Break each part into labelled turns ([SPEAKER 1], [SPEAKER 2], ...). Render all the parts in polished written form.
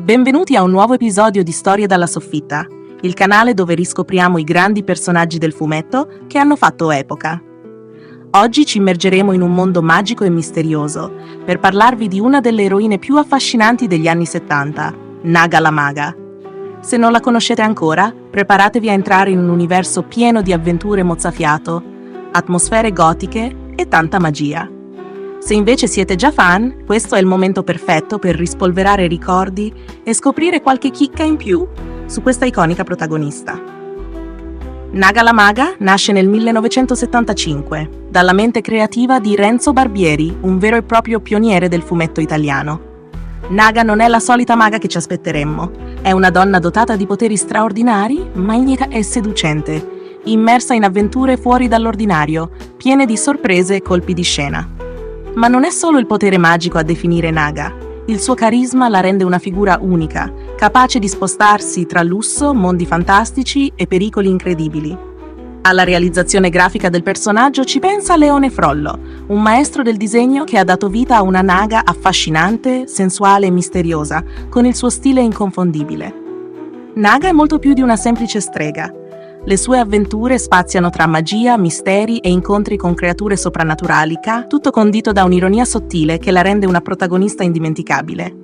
[SPEAKER 1] Benvenuti a un nuovo episodio di Storie dalla Soffitta, il canale dove riscopriamo i grandi personaggi del fumetto che hanno fatto epoca. Oggi ci immergeremo in un mondo magico e misterioso per parlarvi di una delle eroine più affascinanti degli anni 70, Naga la Maga. Se non la conoscete ancora, preparatevi a entrare in un universo pieno di avventure mozzafiato, atmosfere gotiche e tanta magia. Se invece siete già fan, questo è il momento perfetto per rispolverare ricordi e scoprire qualche chicca in più su questa iconica protagonista. Naga la Maga nasce nel 1975, dalla mente creativa di Renzo Barbieri, un vero e proprio pioniere del fumetto italiano. Naga non è la solita maga che ci aspetteremmo, è una donna dotata di poteri straordinari, magnica e seducente, immersa in avventure fuori dall'ordinario, piene di sorprese e colpi di scena. Ma non è solo il potere magico a definire Naga. Il suo carisma la rende una figura unica, capace di spostarsi tra lusso, mondi fantastici e pericoli incredibili. Alla realizzazione grafica del personaggio ci pensa Leone Frollo, un maestro del disegno che ha dato vita a una Naga affascinante, sensuale e misteriosa, con il suo stile inconfondibile. Naga è molto più di una semplice strega. Le sue avventure spaziano tra magia, misteri e incontri con creature soprannaturali, tutto condito da un'ironia sottile che la rende una protagonista indimenticabile.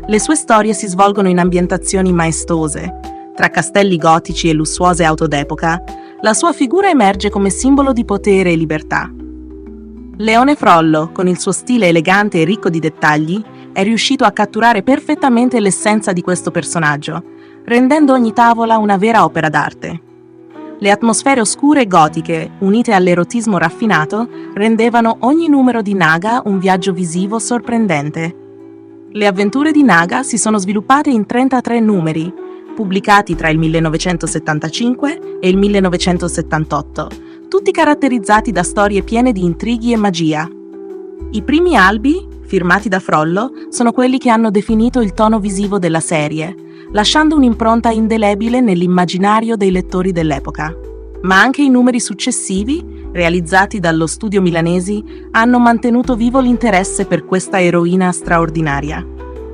[SPEAKER 1] Le sue storie si svolgono in ambientazioni maestose. Tra castelli gotici e lussuose auto d'epoca, la sua figura emerge come simbolo di potere e libertà. Leone Frollo, con il suo stile elegante e ricco di dettagli, è riuscito a catturare perfettamente l'essenza di questo personaggio, rendendo ogni tavola una vera opera d'arte. Le atmosfere oscure e gotiche, unite all'erotismo raffinato, rendevano ogni numero di Naga un viaggio visivo sorprendente. Le avventure di Naga si sono sviluppate in 33 numeri, pubblicati tra il 1975 e il 1978, tutti caratterizzati da storie piene di intrighi e magia. I primi albi, firmati da Frollo, sono quelli che hanno definito il tono visivo della serie, lasciando un'impronta indelebile nell'immaginario dei lettori dell'epoca. Ma anche i numeri successivi, realizzati dallo studio Milanesi, hanno mantenuto vivo l'interesse per questa eroina straordinaria.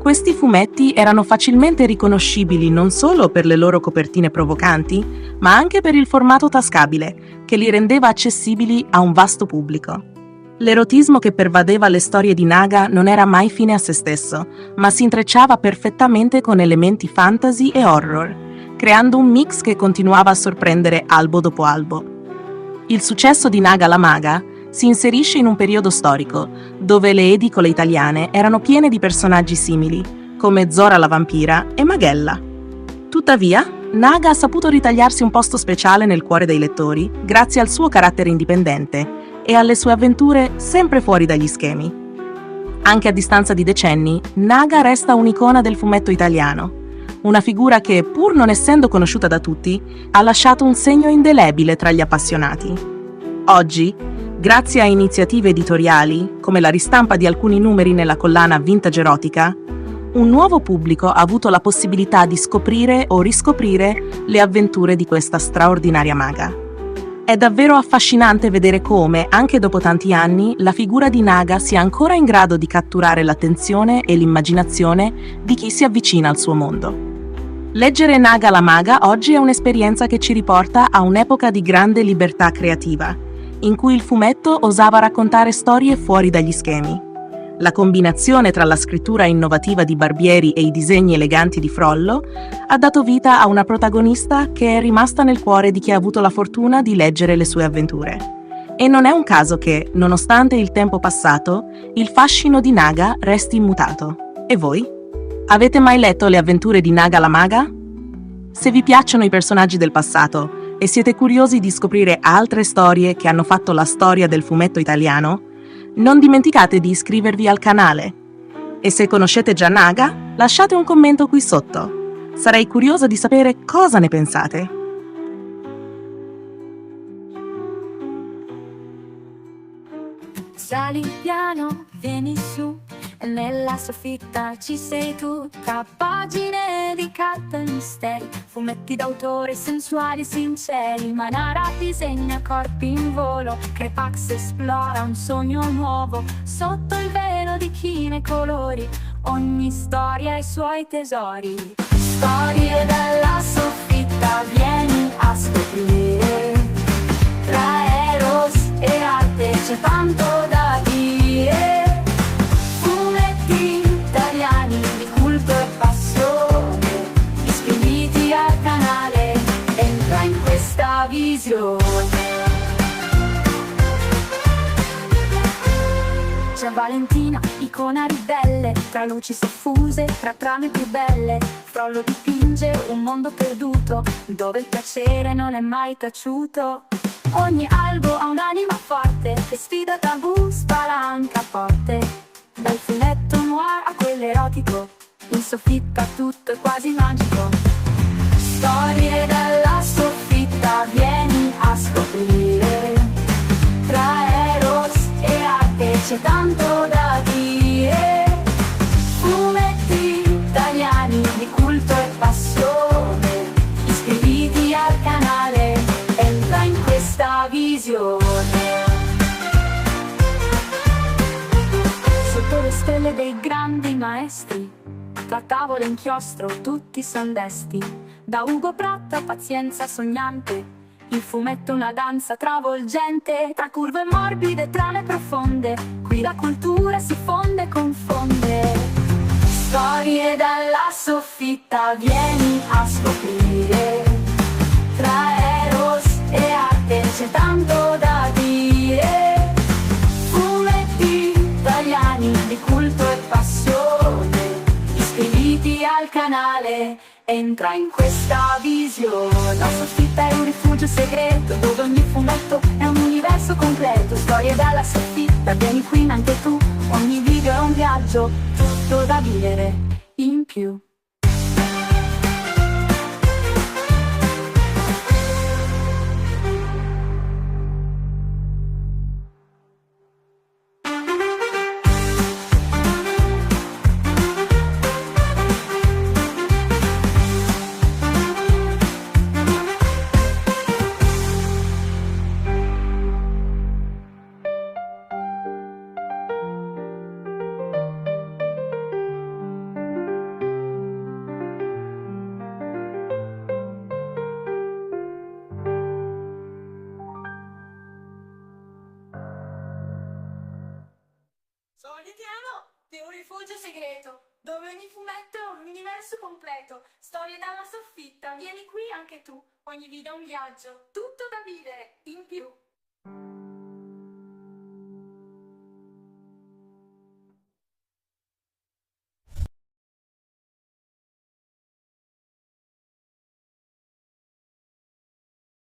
[SPEAKER 1] Questi fumetti erano facilmente riconoscibili non solo per le loro copertine provocanti, ma anche per il formato tascabile, che li rendeva accessibili a un vasto pubblico. L'erotismo che pervadeva le storie di Naga non era mai fine a se stesso, ma si intrecciava perfettamente con elementi fantasy e horror, creando un mix che continuava a sorprendere albo dopo albo. Il successo di Naga la Maga si inserisce in un periodo storico, dove le edicole italiane erano piene di personaggi simili, come Zora la vampira e Maghella. Tuttavia, Naga ha saputo ritagliarsi un posto speciale nel cuore dei lettori grazie al suo carattere indipendente e alle sue avventure sempre fuori dagli schemi. Anche a distanza di decenni, Naga resta un'icona del fumetto italiano, una figura che, pur non essendo conosciuta da tutti, ha lasciato un segno indelebile tra gli appassionati. Oggi, grazie a iniziative editoriali, come la ristampa di alcuni numeri nella collana Vintage Erotica, un nuovo pubblico ha avuto la possibilità di scoprire o riscoprire le avventure di questa straordinaria maga. È davvero affascinante vedere come, anche dopo tanti anni, la figura di Naga sia ancora in grado di catturare l'attenzione e l'immaginazione di chi si avvicina al suo mondo. Leggere Naga la Maga oggi è un'esperienza che ci riporta a un'epoca di grande libertà creativa, in cui il fumetto osava raccontare storie fuori dagli schemi. La combinazione tra la scrittura innovativa di Barbieri e i disegni eleganti di Frollo ha dato vita a una protagonista che è rimasta nel cuore di chi ha avuto la fortuna di leggere le sue avventure. E non è un caso che, nonostante il tempo passato, il fascino di Naga resti immutato. E voi? Avete mai letto le avventure di Naga la Maga? Se vi piacciono i personaggi del passato e siete curiosi di scoprire altre storie che hanno fatto la storia del fumetto italiano, non dimenticate di iscrivervi al canale. E se conoscete già Naga, lasciate un commento qui sotto. Sarei curiosa di sapere cosa ne pensate.
[SPEAKER 2] Sali piano, vieni su, e nella soffitta ci sei tu. Tra pagine di carta e misteri, fumetti d'autore sensuali e sinceri. Manara disegna corpi in volo, Crepax esplora un sogno nuovo. Sotto il velo di chine colori, ogni storia ha i suoi tesori. Storie dalla soffitta, vieni a scoprire. Tra Eros e arte c'è tanto da dire. Fumetti italiani di culto e passione, iscriviti al canale, entra in questa visione. C'è Valentina, icona ribelle, tra luci soffuse, tra trame più belle. Frollo dipinge un mondo perduto, dove il piacere non è mai taciuto. Ogni albo ha un'anima forte, che sfida tabù, spalanca porte. Dal fumetto noir a quello erotico, in soffitta tutto è quasi magico. Storie dalla soffitta, vieni a scoprire. Tra Eros e arte c'è tanto da dire. Fumetti italiani di culto e passione, iscriviti al canale, entra in questa visione. Sotto le stelle dei grandi maestri, tra tavole e inchiostro tutti son desti. Da Ugo Pratt a Pazienza sognante, il fumetto è una danza travolgente. Tra curve morbide e trame profonde, qui la cultura si fonde e confonde. Storie dalla soffitta, vieni a scoprire. Tra Eros e arte c'è tanto da dire. Fumetti italiani di culto e passione, iscriviti al canale, entra in questa visione. La soffitta è un rifugio segreto, dove ogni fumetto è un universo completo. Storie dalla soffitta, vieni qui anche tu, ogni video è un viaggio, tutto da vivere in più. Solitiamo di un rifugio segreto, dove ogni fumetto è un universo completo. Storie dalla soffitta, vieni qui anche tu, ogni video è un viaggio, tutto da vivere in più.